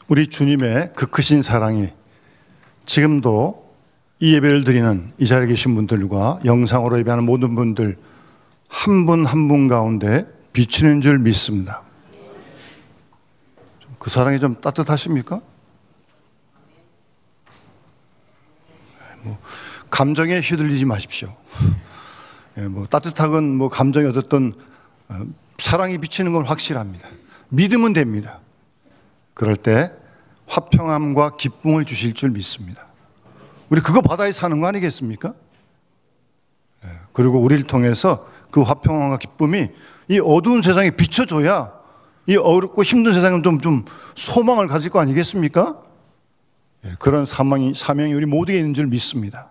우리 주님의 그 크신 사랑이 지금도 이 예배를 드리는 이 자리에 계신 분들과 영상으로 예배하는 모든 분들 한 분 한 분 가운데 비치는 줄 믿습니다. 그 사랑이 좀 따뜻하십니까? 감정에 휘둘리지 마십시오. 따뜻하건 감정이 어떻든 사랑이 비치는 건 확실합니다. 믿으면 됩니다. 그럴 때 화평함과 기쁨을 주실 줄 믿습니다. 우리 그거 받아야 사는 거 아니겠습니까? 그리고 우리를 통해서 그 화평함과 기쁨이 이 어두운 세상에 비춰줘야 이 어렵고 힘든 세상은 좀 소망을 가질 거 아니겠습니까? 그런 사명이 우리 모두에 있는 줄 믿습니다.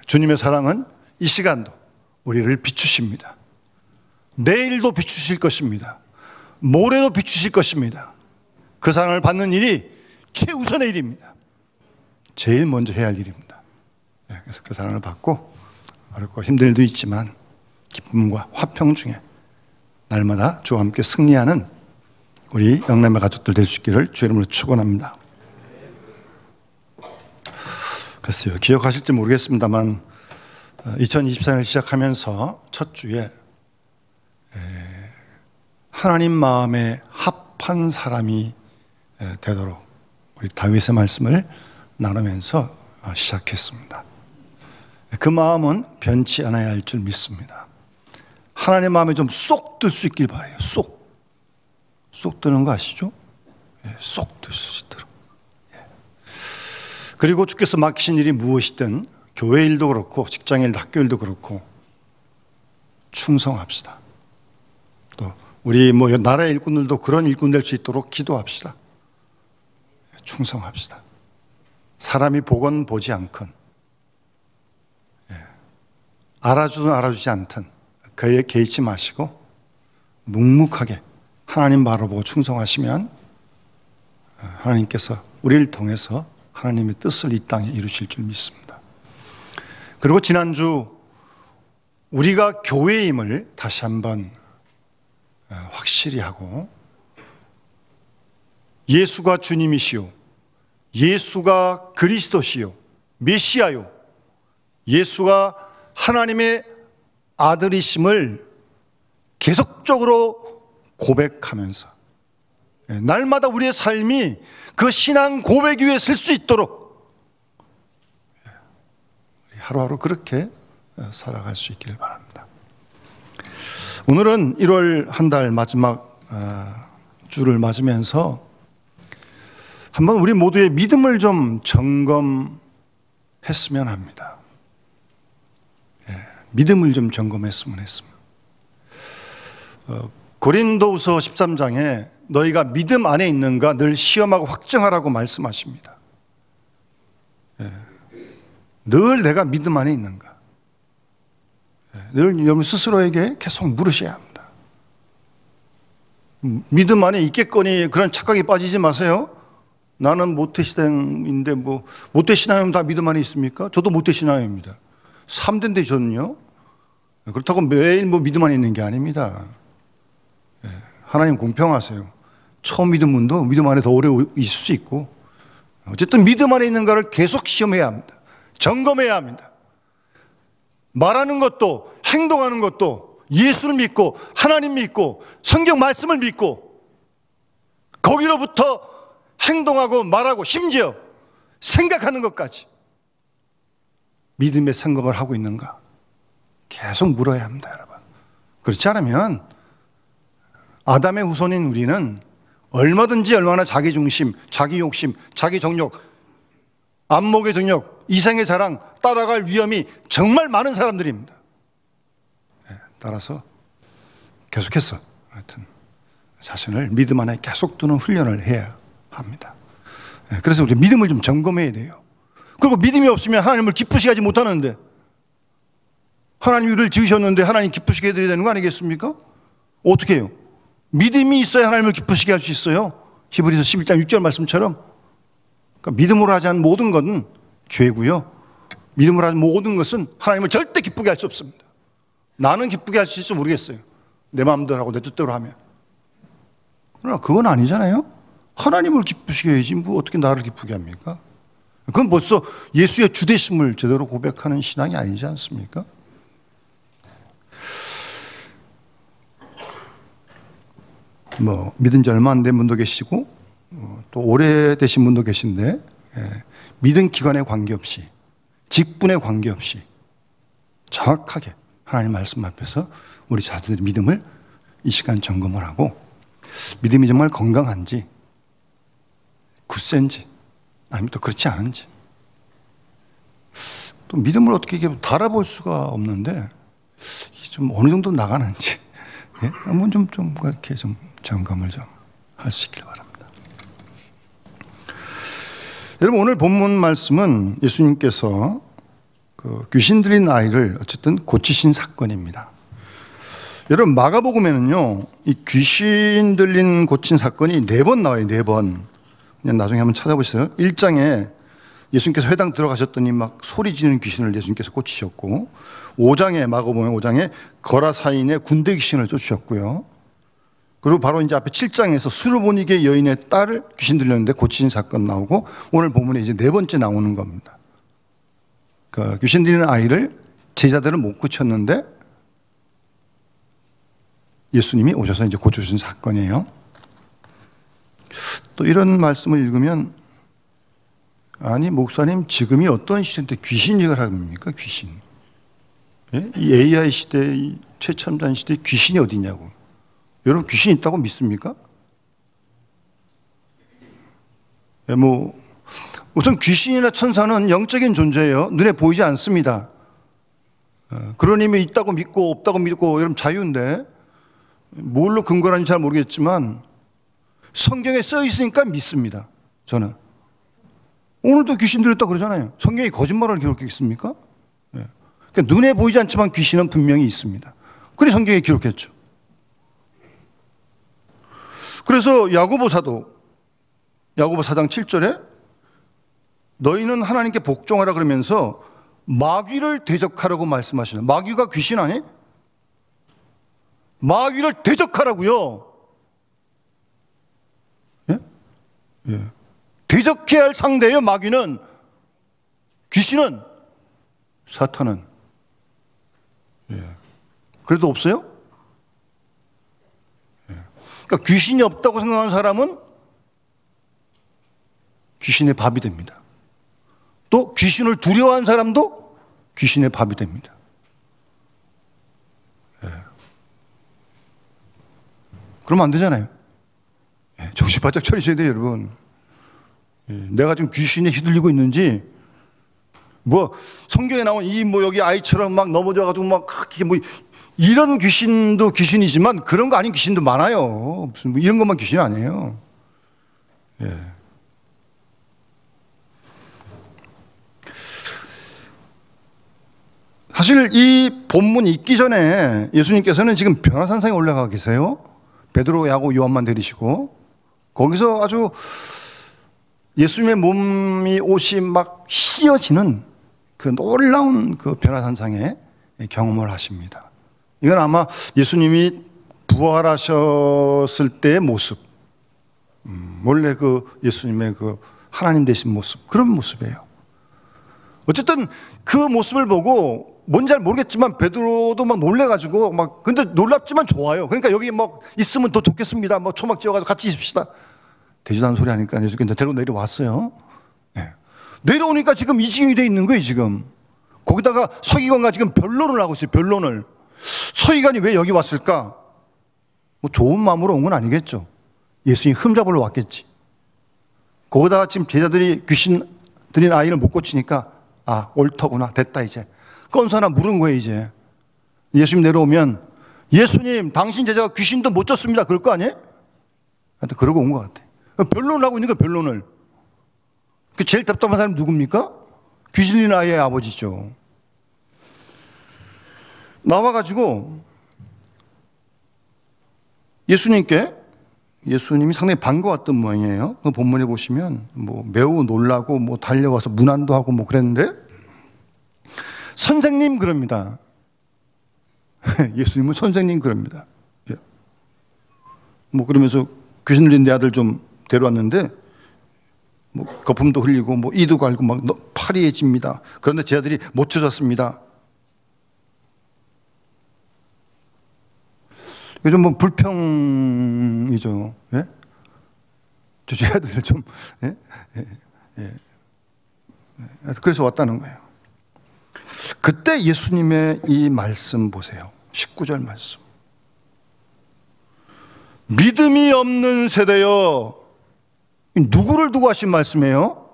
주님의 사랑은 이 시간도 우리를 비추십니다. 내일도 비추실 것입니다. 모레도 비추실 것입니다. 그 사랑을 받는 일이 최우선의 일입니다. 제일 먼저 해야 할 일입니다. 그래서 그 사랑을 받고 어렵고 힘든 일도 있지만 기쁨과 화평 중에 날마다 주와 함께 승리하는 우리 영남의 가족들 될 수 있기를 주의 이름으로 축원합니다. 글쎄요, 기억하실지 모르겠습니다만 2024년을 시작하면서 첫 주에 하나님 마음에 합한 사람이 되도록 우리 다윗의 말씀을 나누면서 시작했습니다. 그 마음은 변치 않아야 할 줄 믿습니다. 하나님 마음에 좀 쏙 들 수 있길 바라요. 쏙 드는 거 아시죠? 쏙 들 수 있도록. 그리고 주께서 맡기신 일이 무엇이든 교회 일도 그렇고 직장 일도 학교 일도 그렇고 충성합시다. 또 우리 나라의 일꾼들도 그런 일꾼 될 수 있도록 기도합시다. 충성합시다. 사람이 보건 보지 않건 알아주든 알아주지 않든 그에 개의치 마시고 묵묵하게 하나님 바라보고 충성하시면 하나님께서 우리를 통해서 하나님의 뜻을 이 땅에 이루실 줄 믿습니다. 그리고 지난주 우리가 교회임을 다시 한번 확실히 하고 예수가 주님이시오, 예수가 그리스도시요, 메시아요, 예수가 하나님의 아들이심을 계속적으로 고백하면서 날마다 우리의 삶이 그 신앙 고백 위에 설 수 있도록 하루하루 그렇게 살아갈 수 있기를 바랍니다. 오늘은 1월 한 달 마지막 주를 맞으면서 한번 우리 모두의 믿음을 좀 점검했으면 합니다. 믿음을 좀 점검했으면 했습니다. 고린도후서 13장에 너희가 믿음 안에 있는가 늘 시험하고 확증하라고 말씀하십니다. 늘 내가 믿음 안에 있는가, 늘 여러분 스스로에게 계속 물으셔야 합니다. 믿음 안에 있겠거니 그런 착각에 빠지지 마세요. 나는 모태신앙인데 모태신앙이면 다 믿음 안에 있습니까? 저도 모태신앙입니다. 3대인데 저는요. 그렇다고 매일 믿음 안에 있는 게 아닙니다. 하나님 공평하세요. 처음 믿은 분도 믿음 안에 더 오래 있을 수 있고, 어쨌든 믿음 안에 있는가를 계속 시험해야 합니다. 점검해야 합니다. 말하는 것도 행동하는 것도 예수를 믿고 하나님 믿고 성경 말씀을 믿고 거기로부터 행동하고 말하고 심지어 생각하는 것까지 믿음의 생각을 하고 있는가 계속 물어야 합니다, 여러분. 그렇지 않으면 아담의 후손인 우리는 얼마든지 얼마나 자기 중심, 자기 욕심, 자기 정욕, 안목의 정욕, 이생의 자랑 따라갈 위험이 정말 많은 사람들입니다. 따라서 계속해서 하여튼 자신을 믿음 안에 계속 두는 훈련을 해야 합니다. 그래서 우리 믿음을 좀 점검해야 돼요. 그리고 믿음이 없으면 하나님을 기쁘시게 하지 못하는데, 하나님 우리를 지으셨는데 하나님 기쁘시게 해드려야 되는 거 아니겠습니까? 어떻게 해요? 믿음이 있어야 하나님을 기쁘시게 할 수 있어요. 히브리서 11장 6절 말씀처럼. 그러니까 믿음으로 하지 않은 모든 것은 죄고요, 믿음으로 하는 모든 것은 하나님을 절대 기쁘게 할 수 없습니다. 나는 기쁘게 할 수 있을지 모르겠어요, 내 마음대로 하고 내 뜻대로 하면. 그러나 그건 아니잖아요. 하나님을 기쁘시게 해야지 뭐 어떻게 나를 기쁘게 합니까? 그건 벌써 예수의 주되심을 제대로 고백하는 신앙이 아니지 않습니까? 뭐 믿은 지 얼마 안 된 분도 계시고 또 오래되신 분도 계신데 믿은 기간에 관계없이 직분에 관계없이 정확하게 하나님 말씀 앞에서 우리 자신의 믿음을 이 시간 점검을 하고 믿음이 정말 건강한지 굳센지 아니면 또 그렇지 않은지 또 믿음을 어떻게 달아볼 수가 없는데 좀 어느 정도 나가는지 한번 좀 그렇게 좀 점검을 좀 할 수 있길 바랍니다. 여러분 오늘 본문 말씀은 예수님께서 그 귀신 들린 아이를 어쨌든 고치신 사건입니다. 여러분 마가복음에는요 이 귀신 들린 고친 사건이 4번 나와요. 4번. 그냥 나중에 한번 찾아보세요. 1장에 예수님께서 회당 들어가셨더니 막 소리 지르는 귀신을 예수님께서 고치셨고 5장에 마가복음 5장에 거라사인의 군대 귀신을 쫓으셨고요. 그리고 바로 이제 앞에 7장에서 수르보니게 여인의 딸을 귀신 들렸는데 고치신 사건 나오고 오늘 본문에 이제 4번째 나오는 겁니다. 그 귀신 들리는 아이를 제자들은 못 고쳤는데 예수님이 오셔서 이제 고쳐주신 사건이에요. 또 이런 말씀을 읽으면 아니 목사님 지금이 어떤 시대인데 귀신 얘기를 합니까? 귀신. 예? 이 AI 시대, 이 최첨단 시대에 귀신이 어디 있냐고. 여러분 귀신 있다고 믿습니까? 예, 뭐 우선 귀신이나 천사는 영적인 존재예요. 눈에 보이지 않습니다. 그런 힘이 있다고 믿고 없다고 믿고 여러분 자유인데 뭘로 근거하는지 잘 모르겠지만 성경에 써 있으니까 믿습니다. 저는 오늘도 귀신 들렸다고 그러잖아요. 성경이 거짓말을 기록했습니까? 예. 그러니까 눈에 보이지 않지만 귀신은 분명히 있습니다. 그래서 성경에 기록했죠. 그래서 야고보 사도 야고보 4장 7절에 너희는 하나님께 복종하라 그러면서 마귀를 대적하라고 말씀하시는. 마귀가 귀신 아니? 마귀를 대적하라고요. 예? 예. 대적해야 할 상대예요. 마귀는, 귀신은, 사탄은. 예. 그래도 없어요? 예. 그러니까 귀신이 없다고 생각하는 사람은 귀신의 밥이 됩니다. 또 귀신을 두려워하는 사람도 귀신의 밥이 됩니다. 예. 그러면 안 되잖아요. 예. 정신 바짝 차리셔야 돼요, 여러분. 예. 내가 지금 귀신에 휘둘리고 있는지, 뭐 성경에 나온 이 뭐 여기 아이처럼 막 넘어져가지고 막 뭐 이런 귀신도 귀신이지만 그런 거 아닌 귀신도 많아요. 무슨 뭐 이런 것만 귀신이 아니에요. 예. 사실 이 본문 읽기 전에 예수님께서는 지금 변화산상에 올라가 계세요. 베드로, 야고, 요한만 데리시고 거기서 아주 예수님의 몸이 옷이 막 휘어지는 그 놀라운 그 변화산상에 경험을 하십니다. 이건 아마 예수님이 부활하셨을 때의 모습, 원래 그 예수님의 그 하나님 되신 모습, 그런 모습이에요. 어쨌든 그 모습을 보고 뭔지 잘 모르겠지만 베드로도 막 놀래가지고 막 근데 놀랍지만 좋아요. 그러니까 여기 막 있으면 더 좋겠습니다. 뭐 초막 지어가지고 같이 있읍시다. 되지도 않은 소리 하니까 예수님께서 데리고 내려왔어요. 네. 내려오니까 지금 이 지경이 돼 있는 거예요. 지금 거기다가 서기관과 지금 변론을 하고 있어요. 변론을. 서기관이 왜 여기 왔을까? 뭐 좋은 마음으로 온 건 아니겠죠. 예수님이 흠잡으러 왔겠지. 거기다가 지금 제자들이 귀신 들린 아이를 못 고치니까 아 옳더구나, 됐다 이제. 건서 하나 물은 거예요. 이제 예수님 내려오면 예수님 당신 제자가 귀신도 못 쫓습니다 그럴 거 아니에요? 하여튼 그러고 온 것 같아. 변론을 하고 있는 거예요. 변론을. 그 제일 답답한 사람이 누굽니까? 귀신 들린 아이의 아버지죠. 나와가지고 예수님이 상당히 반가웠던 모양이에요. 그 본문에 보시면 뭐 매우 놀라고 뭐 달려와서 문안도 하고 뭐 그랬는데 선생님 그럽니다. 예수님은 선생님 그럽니다. 뭐 그러면서 귀신 들린 내 아들 좀 데려왔는데 뭐 거품도 흘리고 뭐 이도 갈고 막 파리해집니다. 그런데 제자들이 못 찾았습니다. 요즘 뭐 불평이죠. 예? 저 제자들 좀 예? 그래서 왔다는 거예요. 그때 예수님의 이 말씀 보세요. 19절 말씀. 믿음이 없는 세대여. 누구를 두고 하신 말씀이에요?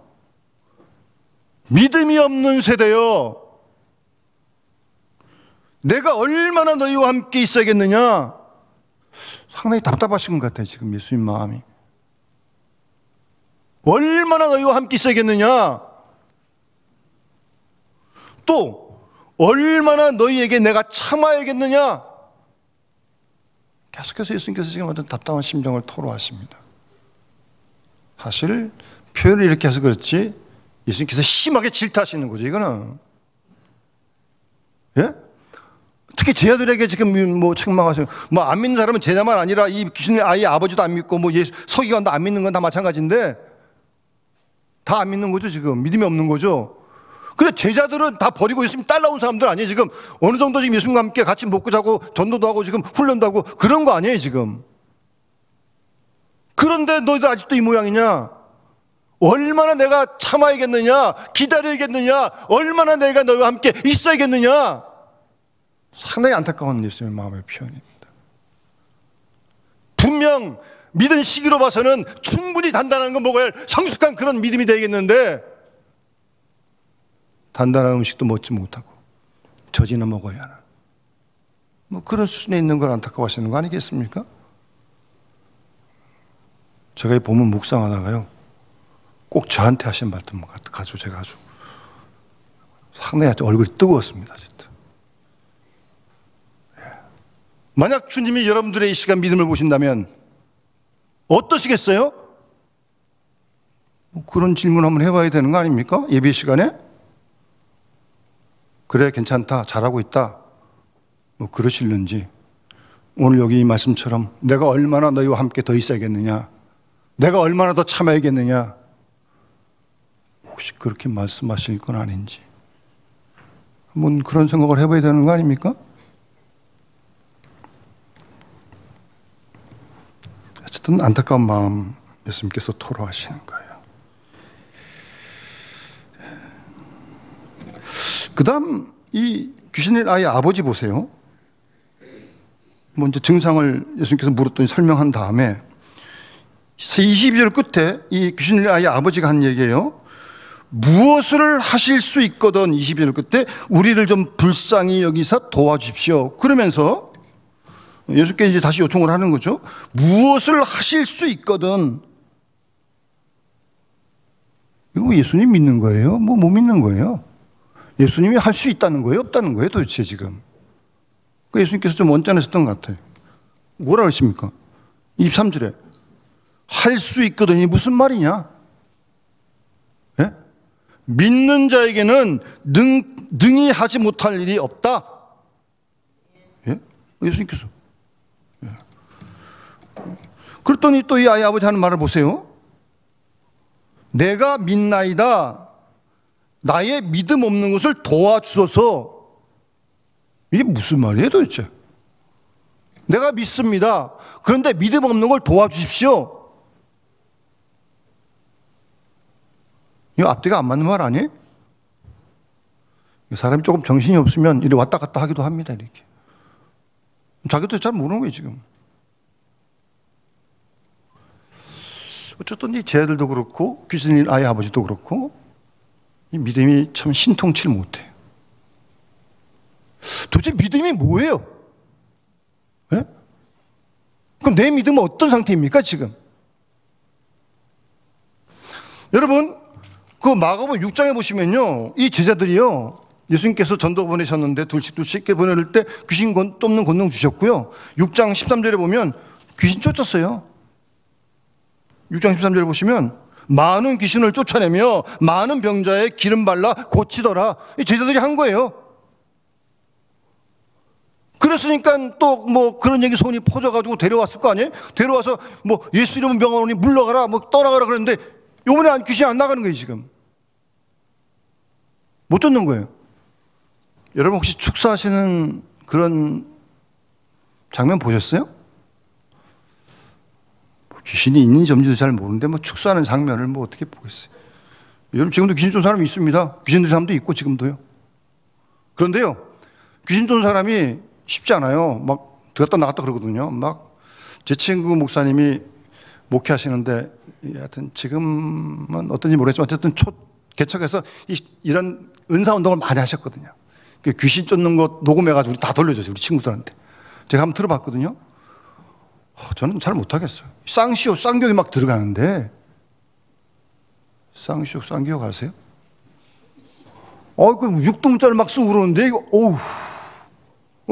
믿음이 없는 세대여. 내가 얼마나 너희와 함께 있어야겠느냐. 상당히 답답하신 것 같아요, 지금 예수님 마음이. 얼마나 너희와 함께 있어야겠느냐. 또 얼마나 너희에게 내가 참아야겠느냐. 계속해서 예수님께서 지금 어떤 답답한 심정을 토로하십니다. 사실 표현을 이렇게 해서 그렇지 예수님께서 심하게 질타하시는 거죠, 이거는. 예? 특히 제자들에게 지금 뭐 책망하세요. 뭐 안 믿는 사람은 제자만 아니라 이 귀신의 아이 아버지도 안 믿고 뭐 서기관도 안 믿는 건 다 마찬가지인데 다 안 믿는 거죠, 지금. 믿음이 없는 거죠. 근데 제자들은 다 버리고 예수님 따라온 사람들 아니에요, 지금. 어느 정도 지금 예수님과 함께 같이 먹고 자고 전도도 하고 지금 훈련도 하고 그런 거 아니에요, 지금. 그런데 너희들 아직도 이 모양이냐? 얼마나 내가 참아야겠느냐? 기다려야겠느냐? 얼마나 내가 너희와 함께 있어야겠느냐? 상당히 안타까운 예수님의 마음의 표현입니다. 분명 믿은 시기로 봐서는 충분히 단단한 거 먹어야 할 성숙한 그런 믿음이 되겠는데 단단한 음식도 먹지 못하고 젖이나 먹어야 하는 뭐 그런 수준에 있는 걸 안타까워하시는 거 아니겠습니까? 제가 이 본문 묵상하다가요 꼭 저한테 하신 말씀 가지고 제가 아주 상당히 얼굴이 뜨거웠습니다, 진짜. 만약 주님이 여러분들의 이 시간 믿음을 보신다면 어떠시겠어요? 뭐 그런 질문 한번 해봐야 되는 거 아닙니까? 예배 시간에? 그래, 괜찮다, 잘하고 있다, 뭐 그러실는지. 오늘 여기 이 말씀처럼 내가 얼마나 너희와 함께 더 있어야겠느냐, 내가 얼마나 더 참아야겠느냐, 혹시 그렇게 말씀하실 건 아닌지 한번 그런 생각을 해봐야 되는 거 아닙니까? 어쨌든 안타까운 마음 예수님께서 토로하시는 거예요. 그 다음 이 귀신의 아이 아버지 보세요. 먼저 증상을 예수님께서 물었더니 설명한 다음에 22절 끝에 이 귀신의 아이 아버지가 한 얘기예요. 무엇을 하실 수 있거든, 22절 끝에 우리를 좀 불쌍히 여기서 도와주십시오. 그러면서 예수께 이제 다시 요청을 하는 거죠. 무엇을 하실 수 있거든. 이거 예수님 믿는 거예요? 뭐 못 믿는 거예요? 예수님이 할 수 있다는 거예요? 없다는 거예요? 도대체 지금. 예수님께서 좀 언짢으셨던 것 같아요. 뭐라 그러십니까? 23절에 할 수 있거든. 이 무슨 말이냐? 예? 믿는 자에게는 능히 하지 못할 일이 없다. 예? 예수님께서. 예. 그랬더니 또 이 아이 아버지 하는 말을 보세요. 내가 믿나이다. 나의 믿음 없는 것을 도와주소서. 이게 무슨 말이에요 도대체? 내가 믿습니다. 그런데 믿음 없는 걸 도와주십시오. 이거 앞뒤가 안 맞는 말 아니에요? 사람이 조금 정신이 없으면 이렇게 왔다 갔다 하기도 합니다. 이렇게. 자기도 잘 모르는 거예요 지금. 어쨌든 이 제자들도 그렇고 귀신인 아이 아버지도 그렇고 이 믿음이 참 신통치를 못해요. 도대체 믿음이 뭐예요? 예? 그럼 내 믿음은 어떤 상태입니까 지금? 여러분 그 마가복음 6장에 보시면요 이 제자들이요 예수님께서 전도 보내셨는데 둘씩 보낼 때 귀신 쫓는 권능 주셨고요 6장 13절에 보면 귀신 쫓았어요. 6장 13절에 보시면 많은 귀신을 쫓아내며 많은 병자에 기름 발라 고치더라. 이 제자들이 한 거예요. 그랬으니까 또 뭐 그런 얘기 소문이 퍼져가지고 데려왔을 거 아니에요? 데려와서 뭐 예수 이름은 병원 오니 물러가라, 뭐 떠나가라 그랬는데 요번에 귀신이 안 나가는 거예요, 지금. 못 쫓는 거예요. 여러분 혹시 축사하시는 그런 장면 보셨어요? 뭐 귀신이 있는지 없는지도 잘 모르는데 뭐 축사하는 장면을 뭐 어떻게 보겠어요? 여러분 지금도 귀신 쫓는 사람이 있습니다. 귀신 들린 사람도 있고 지금도요. 그런데요, 귀신 쫓는 사람이 쉽지 않아요. 막 들었다 나갔다 그러거든요. 막 제 친구 목사님이 목회하시는데 하여튼 지금은 어떤지 모르겠지만 어쨌든 개척해서 이런 은사운동을 많이 하셨거든요. 귀신 쫓는 것 녹음해가지고 다 돌려줬어요, 우리 친구들한테. 제가 한번 들어봤거든요. 저는 잘 못하겠어요. 쌍시오, 쌍교이 막 들어가는데. 쌍시오, 쌍교이 가세요? 그 육동자를 막 쓰고 그러는데, 이거, 어우,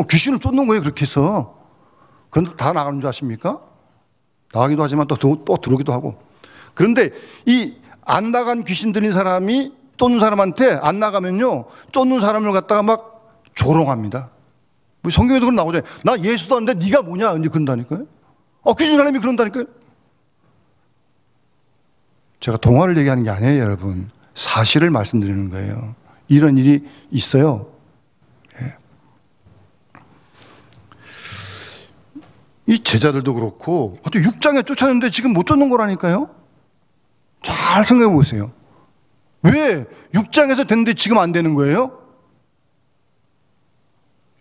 귀신을 쫓는 거예요, 그렇게 해서. 그런데 다 나가는 줄 아십니까? 나가기도 하지만 또 들어오기도 하고. 그런데 이 안 나간 귀신 들린 사람이 쫓는 사람한테 안 나가면요, 쫓는 사람을 갖다가 막 조롱합니다. 뭐 성경에도 그런 나오잖아요. 나 예수도 안 돼, 네가 뭐냐? 이제 그런다니까요. 귀신 사람이 그런다니까요. 제가 동화를 얘기하는 게 아니에요, 여러분. 사실을 말씀드리는 거예요. 이런 일이 있어요. 예. 이 제자들도 그렇고, 6장에 쫓았는데 지금 못 쫓는 거라니까요. 잘 생각해 보세요. 왜 6장에서 됐는데 지금 안 되는 거예요?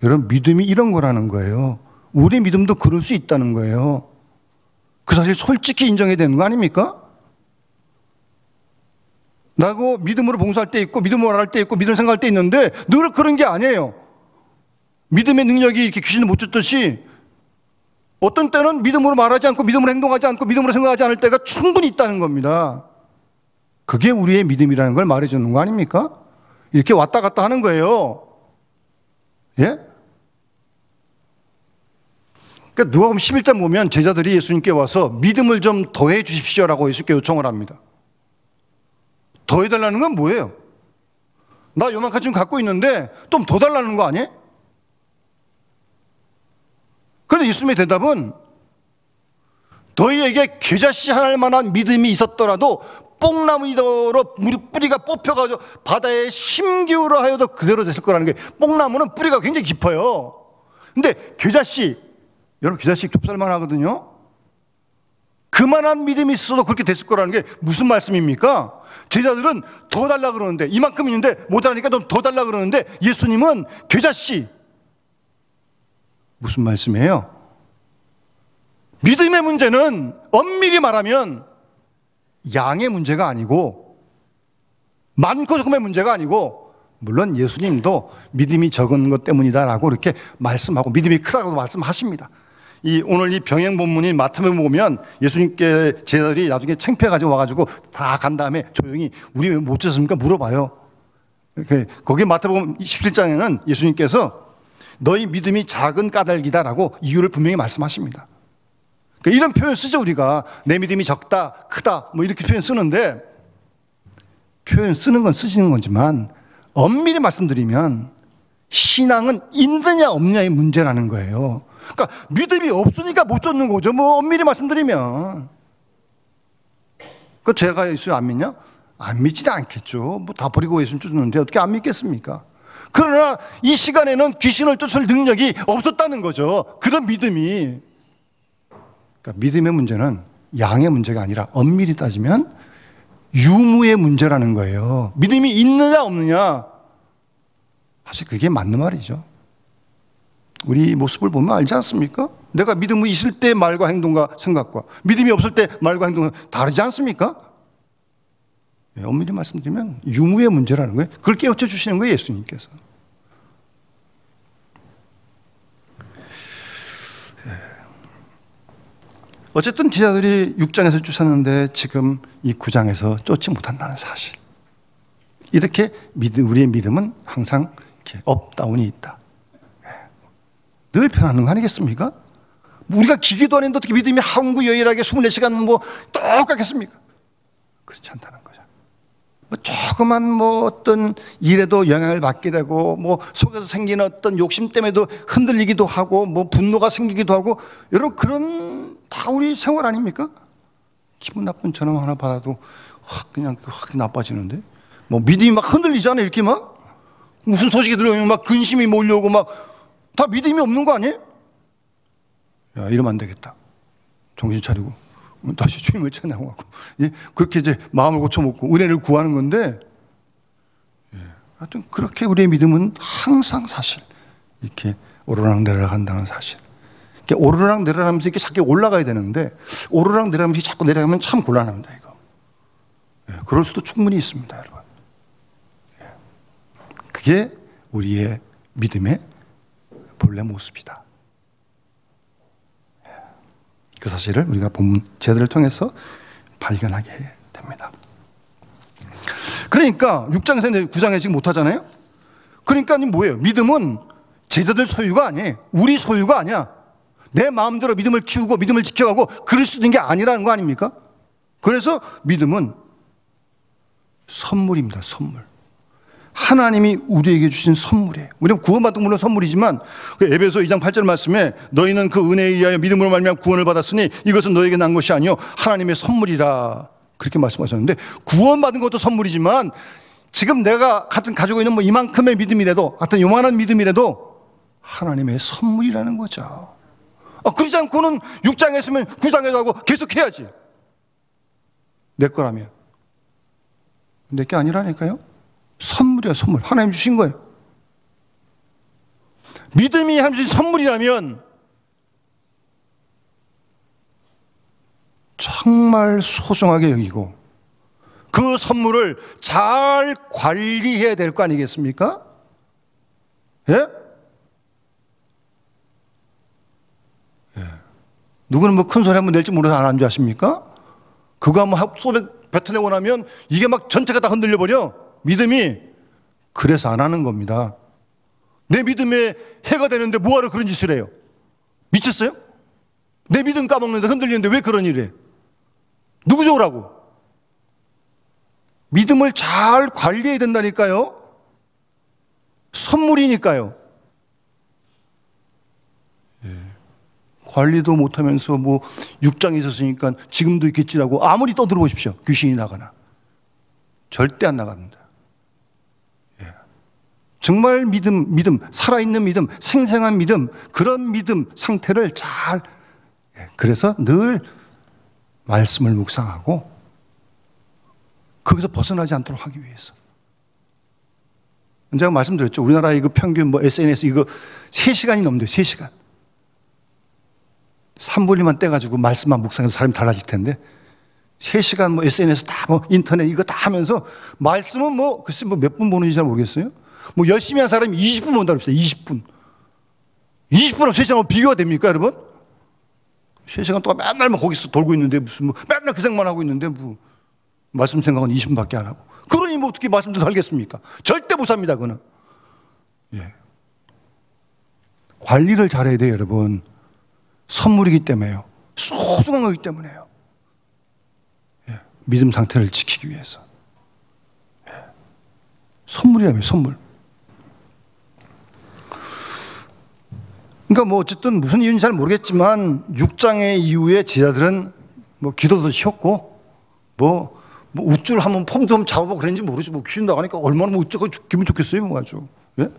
여러분, 믿음이 이런 거라는 거예요. 우리 믿음도 그럴 수 있다는 거예요. 그 사실 솔직히 인정해야 되는 거 아닙니까? 나고 믿음으로 봉사할 때 있고 믿음으로 말할 때 있고 믿음으로 생각할 때 있는데 늘 그런 게 아니에요. 믿음의 능력이 이렇게 귀신을 못 쫓듯이 어떤 때는 믿음으로 말하지 않고 믿음으로 행동하지 않고 믿음으로 생각하지 않을 때가 충분히 있다는 겁니다. 그게 우리의 믿음이라는 걸 말해주는 거 아닙니까? 이렇게 왔다 갔다 하는 거예요. 예? 그러니까 누가복음 11장 보면 제자들이 예수님께 와서 믿음을 좀 더해 주십시오라고 예수께 요청을 합니다. 더해달라는 건 뭐예요? 나 요만큼 지금 갖고 있는데 좀 더 달라는 거 아니에요? 그런데 예수님의 대답은 너희에게 겨자씨 하나일 만한 믿음이 있었더라도 뽕나무이더러 뿌리가 뽑혀가지고 바다에 심기울어 하여도 그대로 됐을 거라는 게, 뽕나무는 뿌리가 굉장히 깊어요. 근데 겨자씨, 여러분 겨자씨 좁쌀만 하거든요. 그만한 믿음이 있어도 그렇게 됐을 거라는 게 무슨 말씀입니까? 제자들은 더 달라 그러는데, 이만큼 있는데 못 하니까 좀 더 달라 그러는데 예수님은 겨자씨. 무슨 말씀이에요? 믿음의 문제는 엄밀히 말하면 양의 문제가 아니고 많고 적음의 문제가 아니고, 물론 예수님도 믿음이 적은 것 때문이다라고 이렇게 말씀하고 믿음이 크다고 말씀하십니다. 오늘 이 병행 본문인 마태복음 보면 예수님께 제자들이 나중에 창피해가지고 와가지고 다 간 다음에 조용히 우리 왜 못 쳤습니까? 물어봐요. 거기 마태복음 17장에는 예수님께서 너희 믿음이 작은 까닭이다라고 이유를 분명히 말씀하십니다. 그러니까 이런 표현 쓰죠, 우리가. 내 믿음이 적다, 크다, 뭐 이렇게 표현 쓰는데, 표현 쓰는 건 쓰시는 거지만 엄밀히 말씀드리면 신앙은 있느냐 없느냐의 문제라는 거예요. 그러니까 믿음이 없으니까 못 쫓는 거죠, 뭐 엄밀히 말씀드리면. 그 제가 예수 안 믿냐? 안 믿지도 않겠죠. 뭐 다 버리고 예수님 쫓는데 어떻게 안 믿겠습니까? 그러나 이 시간에는 귀신을 쫓을 능력이 없었다는 거죠. 그런 믿음이. 그러니까 믿음의 문제는 양의 문제가 아니라 엄밀히 따지면 유무의 문제라는 거예요. 믿음이 있느냐 없느냐, 사실 그게 맞는 말이죠. 우리 모습을 보면 알지 않습니까? 내가 믿음이 있을 때 말과 행동과 생각과 믿음이 없을 때 말과 행동은 다르지 않습니까? 엄밀히 말씀드리면 유무의 문제라는 거예요. 그걸 깨우쳐 주시는 거예요, 예수님께서. 어쨌든 제자들이 6장에서 쫓았는데 지금 이 9장에서 쫓지 못한다는 사실. 이렇게 우리의 믿음은 항상 이렇게 업다운이 있다. 늘 변하는 거 아니겠습니까? 우리가 기기도 아닌데 어떻게 믿음이 항구여일하게 24시간 뭐 똑같겠습니까? 그렇지 않다는 거죠. 뭐 조그만 뭐 어떤 일에도 영향을 받게 되고, 뭐 속에서 생기는 어떤 욕심 때문에도 흔들리기도 하고, 뭐 분노가 생기기도 하고, 여러분 그런 다 우리 생활 아닙니까? 기분 나쁜 전화 하나 받아도 그냥 확 나빠지는데, 뭐 믿음이 막 흔들리잖아요. 이렇게 막 무슨 소식이 들어오면 막 근심이 몰려오고 막 다 믿음이 없는 거 아니에요? 야, 이러면 안 되겠다. 정신 차리고 다시 주님을 찬양하고, 예? 그렇게 이제 마음을 고쳐먹고 은혜를 구하는 건데, 예. 하여튼 그렇게 우리의 믿음은 항상 사실 이렇게 오르락내리락 한다는 사실. 이렇게 오르락내리락하면서 이렇게 자꾸 올라가야 되는데, 오르락내리락하면서 자꾸 내려가면 참 곤란합니다, 이거. 예. 그럴 수도 충분히 있습니다, 여러분. 예. 그게 우리의 믿음의 본래 모습이다. 그 사실을 우리가 본 제도를 통해서 발견하게 됩니다. 그러니까 6장에서 9장에 지금 못하잖아요. 그러니까 뭐예요? 믿음은 제자들 소유가 아니에요. 우리 소유가 아니야. 내 마음대로 믿음을 키우고 믿음을 지켜가고 그럴 수 있는 게 아니라는 거 아닙니까? 그래서 믿음은 선물입니다. 선물. 하나님이 우리에게 주신 선물이에요. 우리는 구원받은 건 물론 선물이지만, 그 에베소 2장 8절 말씀에 너희는 그 은혜에 의하여 믿음으로 말미암아 구원을 받았으니 이것은 너에게 난 것이 아니요 하나님의 선물이라, 그렇게 말씀하셨는데, 구원받은 것도 선물이지만 지금 내가 가지고 있는 뭐 이만큼의 믿음이라도, 하여튼 요만한 믿음이라도 하나님의 선물이라는 거죠. 그러지 않고는 6장에 있으면 9장에도 하고 계속 해야지. 내 거라면. 내 게 아니라니까요. 선물이야, 선물. 하나님 주신 거예요. 믿음이 하나님 주신 선물이라면 정말 소중하게 여기고 그 선물을 잘 관리해야 될 거 아니겠습니까? 예? 예. 누구는 뭐 큰 소리 한번 낼지 모르서 안 한 줄 아십니까? 그거 한번 손에 뱉어내고 나면 이게 막 전체가 다 흔들려 버려. 믿음이. 그래서 안 하는 겁니다. 내 믿음에 해가 되는데 뭐하러 그런 짓을 해요? 미쳤어요? 내 믿음 까먹는데 흔들리는데 왜 그런 일을 해? 누구 좋으라고? 믿음을 잘 관리해야 된다니까요. 선물이니까요. 예. 관리도 못하면서 뭐 6장에 있었으니까 지금도 있겠지라고 아무리 떠들어보십시오. 귀신이 나가나. 절대 안 나갑니다. 정말 믿음, 살아있는 믿음, 생생한 믿음, 그런 믿음 상태를 잘, 그래서 늘 말씀을 묵상하고 거기서 벗어나지 않도록 하기 위해서. 제가 말씀드렸죠. 우리나라의 그 평균 뭐 SNS 이거 3시간이 넘는데요. 3시간. 3분리만 떼가지고 말씀만 묵상해서 사람이 달라질 텐데 3시간 뭐 SNS 다 뭐 인터넷 이거 다 하면서 말씀은 뭐 글쎄 뭐 몇 분 보는지 잘 모르겠어요. 뭐 열심히 한 사람이 20분 본다 그랬어요. 20분. 20분하고 3시간하고 비교가 됩니까, 여러분? 3시간 동안 맨날 뭐 거기서 돌고 있는데 무슨 뭐 맨날 그 생각만 하고 있는데 뭐 말씀 생각은 20분밖에 안 하고. 그러니 뭐 어떻게 말씀도 살겠습니까? 절대 못 삽니다, 그거는. 예. 관리를 잘해야 돼요, 여러분. 선물이기 때문에요. 소중한 거기 때문에요. 예. 믿음 상태를 지키기 위해서. 예. 선물이라며요, 선물. 그러니까 뭐 어쨌든 무슨 이유인지 잘 모르겠지만 6장의 이후에 제자들은 뭐 기도도 쉬었고 뭐 우쭐 한번 폼도 한번 잡아보고 그랬는지 모르지. 뭐 귀신 나가니까 얼마나 뭐 우쭐 기분 좋겠어요, 뭐 아주. 예?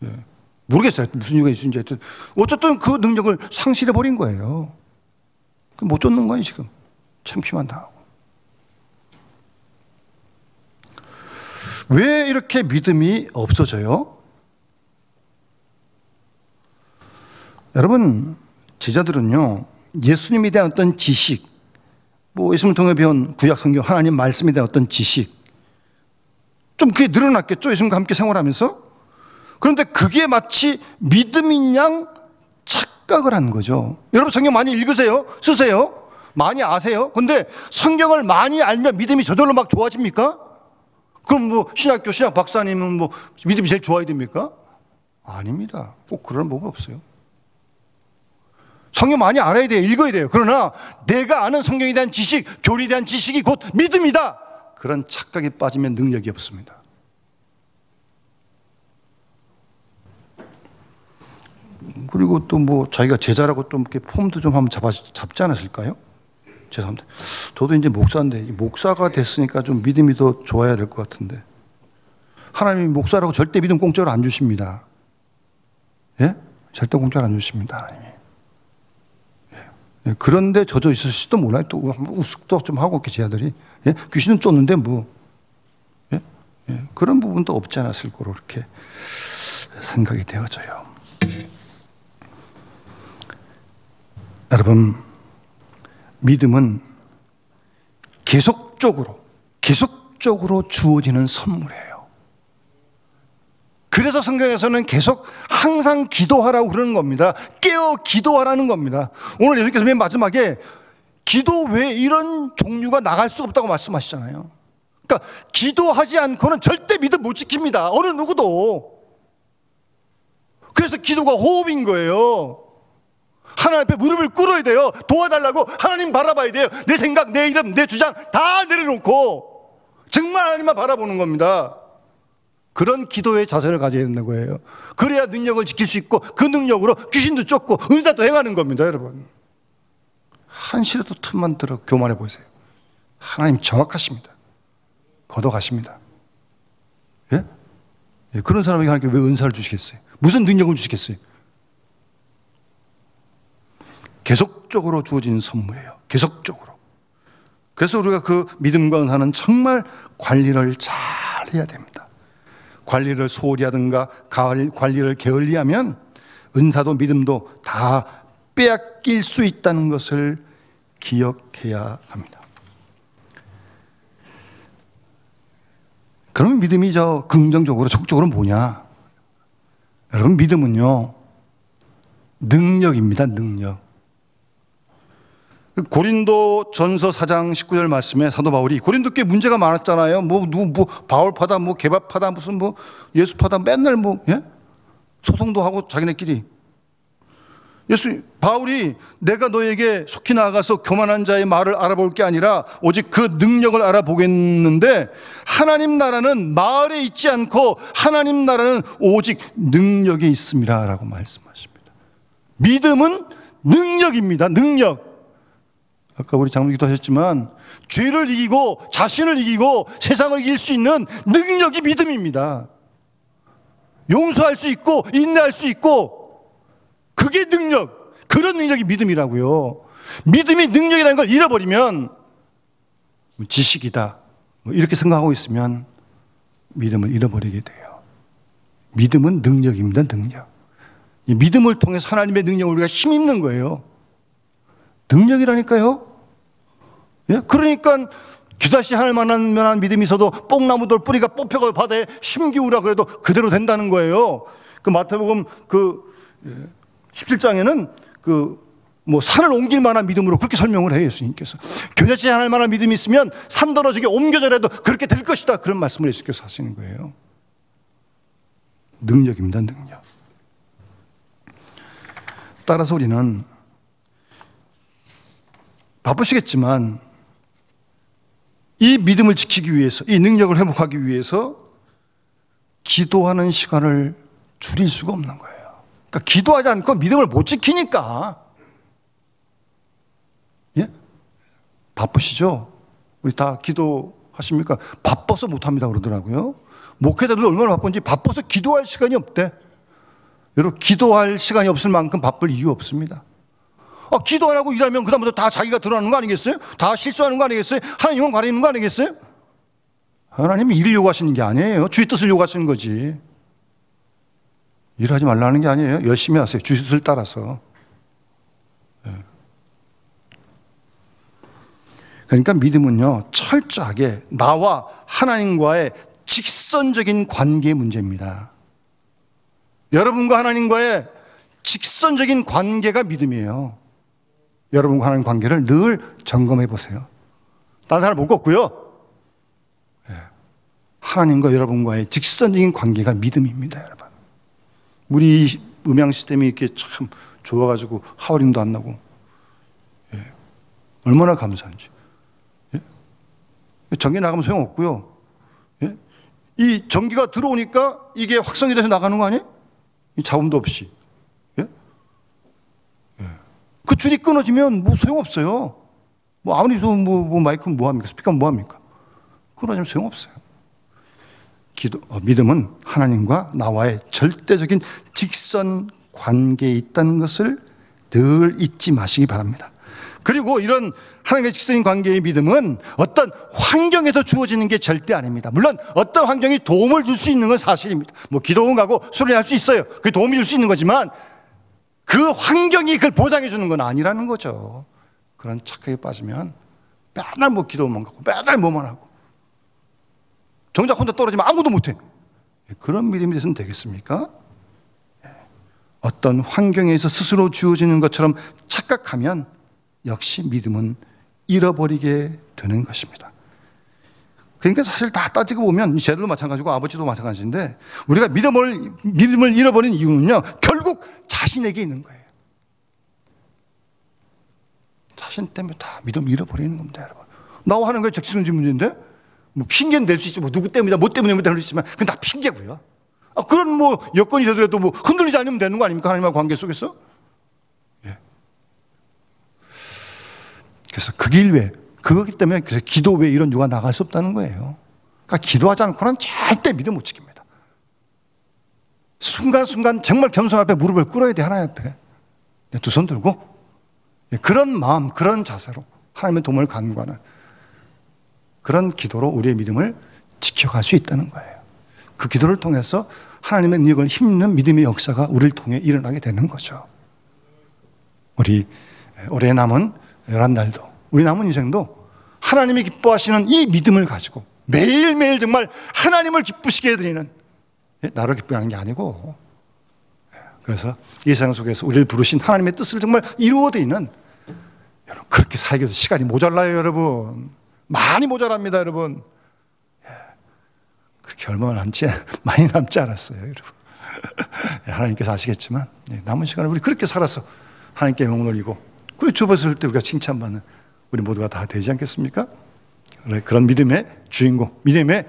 예. 모르겠어요. 무슨 이유가 있는지. 하여튼 어쨌든 그 능력을 상실해 버린 거예요. 못 쫓는 거예요, 지금. 창피만 당하고. 왜 이렇게 믿음이 없어져요? 여러분, 제자들은요, 예수님에 대한 어떤 지식, 뭐 예수님 통해 배운 구약 성경 하나님 말씀에 대한 어떤 지식, 좀 그게 늘어났겠죠, 예수님과 함께 생활하면서. 그런데 그게 마치 믿음인 양 착각을 하는 거죠. 여러분 성경 많이 읽으세요? 쓰세요? 많이 아세요? 근데 성경을 많이 알면 믿음이 저절로 막 좋아집니까? 그럼 뭐 신학교 신학 박사님은 뭐 믿음이 제일 좋아야 됩니까? 아닙니다. 꼭 그런 법은 없어요. 성경 많이 알아야 돼요. 읽어야 돼요. 그러나 내가 아는 성경에 대한 지식, 교리에 대한 지식이 곧 믿음이다. 그런 착각에 빠지면 능력이 없습니다. 그리고 또 뭐 자기가 제자라고 좀 이렇게 폼도 좀 한번 잡지 않았을까요? 죄송합니다. 저도 이제 목사인데 목사가 됐으니까 좀 믿음이 더 좋아야 될 것 같은데 하나님이 목사라고 절대 믿음 공짜로 안 주십니다. 예? 절대 공짜로 안 주십니다. 하나님이. 예. 그런데 젖어 있을지도 몰라요. 또 우습도 좀 하고 이렇게 제 아들이. 예? 귀신은 쫓는데 뭐. 예? 예. 그런 부분도 없지 않았을 거로 이렇게 생각이 되어져요. 여러분, 믿음은 계속적으로 주어지는 선물이에요. 그래서 성경에서는 계속 항상 기도하라고 그러는 겁니다. 깨어 기도하라는 겁니다. 오늘 예수님께서 맨 마지막에 기도 외에 이런 종류가 나갈 수 없다고 말씀하시잖아요. 그러니까 기도하지 않고는 절대 믿음 못 지킵니다. 어느 누구도. 그래서 기도가 호흡인 거예요. 하나님 앞에 무릎을 꿇어야 돼요. 도와달라고 하나님 바라봐야 돼요. 내 생각, 내 이름, 내 주장 다 내려놓고 정말 하나님만 바라보는 겁니다. 그런 기도의 자세를 가져야 되는 거예요. 그래야 능력을 지킬 수 있고 그 능력으로 귀신도 쫓고 은사도 행하는 겁니다. 여러분, 한시라도 틈만 들어 교만해 보세요. 하나님 정확하십니다. 걷어가십니다. 예? 예, 그런 사람에게 하나님께 왜 은사를 주시겠어요? 무슨 능력을 주시겠어요? 계속적으로 주어진 선물이에요. 계속적으로. 그래서 우리가 그 믿음과 은사는 정말 관리를 잘 해야 됩니다. 관리를 소홀히 하든가 관리를 게을리하면 은사도 믿음도 다 빼앗길 수 있다는 것을 기억해야 합니다. 그러면 믿음이 긍정적으로 적극적으로 뭐냐? 여러분, 믿음은요 능력입니다. 능력. 고린도 전서 4장 19절 말씀에 사도 바울이 고린도 꽤 문제가 많았잖아요. 바울파다, 개바파다, 무슨 예수파다, 맨날 예? 소송도 하고 자기네끼리. 바울이 내가 너에게 속히 나아가서 교만한 자의 말을 알아볼 게 아니라 오직 그 능력을 알아보겠는데 하나님 나라는 말에 있지 않고 하나님 나라는 오직 능력에 있습니다 라고 말씀하십니다. 믿음은 능력입니다. 능력. 아까 우리 장로님도 하셨지만 죄를 이기고 자신을 이기고 세상을 이길 수 있는 능력이 믿음입니다. 용서할 수 있고 인내할 수 있고 그게 능력. 그런 능력이 믿음이라고요. 믿음이 능력이라는 걸 잃어버리면 지식이다 이렇게 생각하고 있으면 믿음을 잃어버리게 돼요. 믿음은 능력입니다. 능력. 이 믿음을 통해서 하나님의 능력을 우리가 힘입는 거예요. 능력이라니까요. 예? 그러니까 규다시 할 만한 믿음이 있어도 뽕나무들 뿌리가 뽑혀가 바다에 심기우라 그래도 그대로 된다는 거예요. 그 마태복음 17장에는 산을 옮길 만한 믿음으로 그렇게 설명을 해요. 예수님께서 규다시 할 만한 믿음이 있으면 산 떨어지게 옮겨져라도 그렇게 될 것이다. 그런 말씀을 예수께서 하시는 거예요. 능력입니다. 능력. 따라서 우리는 바쁘시겠지만 이 믿음을 지키기 위해서, 이 능력을 회복하기 위해서 기도하는 시간을 줄일 수가 없는 거예요. 그러니까 기도하지 않고 믿음을 못 지키니까. 예? 바쁘시죠? 우리 다 기도하십니까? 바빠서 못합니다 그러더라고요. 목회자들도 얼마나 바쁜지 바빠서 기도할 시간이 없대. 여러분, 기도할 시간이 없을 만큼 바쁠 이유 없습니다. 기도 안 하고 일하면 그다음부터 다 자기가 드러나는 거 아니겠어요? 다 실수하는 거 아니겠어요? 하나님은 가리는 거 아니겠어요? 하나님이 일을 요구하시는 게 아니에요. 주의 뜻을 요구하시는 거지. 일하지 말라는 게 아니에요. 열심히 하세요. 주의 뜻을 따라서. 그러니까 믿음은요, 철저하게 나와 하나님과의 직선적인 관계의 문제입니다. 여러분과 하나님과의 직선적인 관계가 믿음이에요. 여러분과 하나님 관계를 늘 점검해 보세요. 다른 사람 볼 거 없고요. 하나님과 여러분과의 직선적인 관계가 믿음입니다, 여러분. 우리 음향 시스템이 이렇게 참 좋아가지고 하울링도 안 나고 얼마나 감사한지. 전기 나가면 소용없고요. 예? 이 전기가 들어오니까 이게 확성이 돼서 나가는 거 아니에요? 이 잡음도 없이. 예? 예. 그 줄이 끊어지면 뭐 소용없어요. 뭐 아무리 좋은 뭐 마이크는 뭐합니까? 스피커는 뭐합니까? 끊어지면 소용없어요. 믿음은 하나님과 나와의 절대적인 직선 관계에 있다는 것을 늘 잊지 마시기 바랍니다. 그리고 이런 하나님의 직선인 관계의 믿음은 어떤 환경에서 주어지는 게 절대 아닙니다. 물론 어떤 환경이 도움을 줄 수 있는 건 사실입니다. 뭐 기도원 가고 수련할 수 있어요. 그게 도움이 줄 수 있는 거지만 그 환경이 그걸 보장해 주는 건 아니라는 거죠. 그런 착각에 빠지면 맨날 뭐 기도만 가고 맨날 뭐만 하고 정작 혼자 떨어지면 아무도 못해. 그런 믿음이 되서는 되겠습니까? 어떤 환경에서 스스로 주어지는 것처럼 착각하면 역시 믿음은 잃어버리게 되는 것입니다. 그러니까 사실 다 따지고 보면 쟤들도 마찬가지고 아버지도 마찬가지인데 우리가 믿음을 잃어버린 이유는요, 결국 자신에게 있는 거예요. 자신 때문에 다 믿음을 잃어버리는 겁니다, 여러분. 나와 하는 거에 적시문제 문제인데 뭐 핑계는 낼 수 있지, 뭐 누구 때문이다, 뭐 때문에 낼 수 있지만 그건 다 핑계고요. 그런 뭐 여건이 되더라도 뭐 흔들리지 않으면 되는 거 아닙니까? 하나님과 관계 속에서. 예. 그래서 그 길 외에, 그거기 때문에 그래서 기도 외에 이런 유가 나갈 수 없다는 거예요. 그러니까 기도하지 않고는 절대 믿음 못 지킵니다. 순간순간 정말 겸손 앞에 무릎을 꿇어야 돼, 하나님 앞에. 두 손 들고 그런 마음, 그런 자세로 하나님의 도움을 간구하는 그런 기도로 우리의 믿음을 지켜갈 수 있다는 거예요. 그 기도를 통해서 하나님의 능력을 힘입는 믿음의 역사가 우리를 통해 일어나게 되는 거죠. 우리 올해 남은 11날도, 우리 남은 인생도 하나님이 기뻐하시는 이 믿음을 가지고 매일매일 정말 하나님을 기쁘시게 해드리는, 나를 기쁘게 하는 게 아니고, 그래서 이 세상 속에서 우리를 부르신 하나님의 뜻을 정말 이루어드리는, 여러분 그렇게 살기도 시간이 모자라요, 여러분. 많이 모자랍니다, 여러분. 그렇게 얼마 많이 남지 않았어요, 여러분. 하나님께서 아시겠지만 남은 시간을 우리 그렇게 살아서 하나님께 영광 돌리고 그리고 좁았을 때 우리가 칭찬받는 우리 모두가 다 되지 않겠습니까? 그런 믿음의 주인공, 믿음의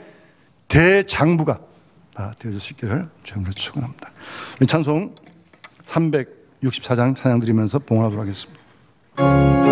대장부가 다 되어줄 수 있기를 주님으로 축원합니다. 찬송 364장 찬양 드리면서 봉헌하도록 하겠습니다.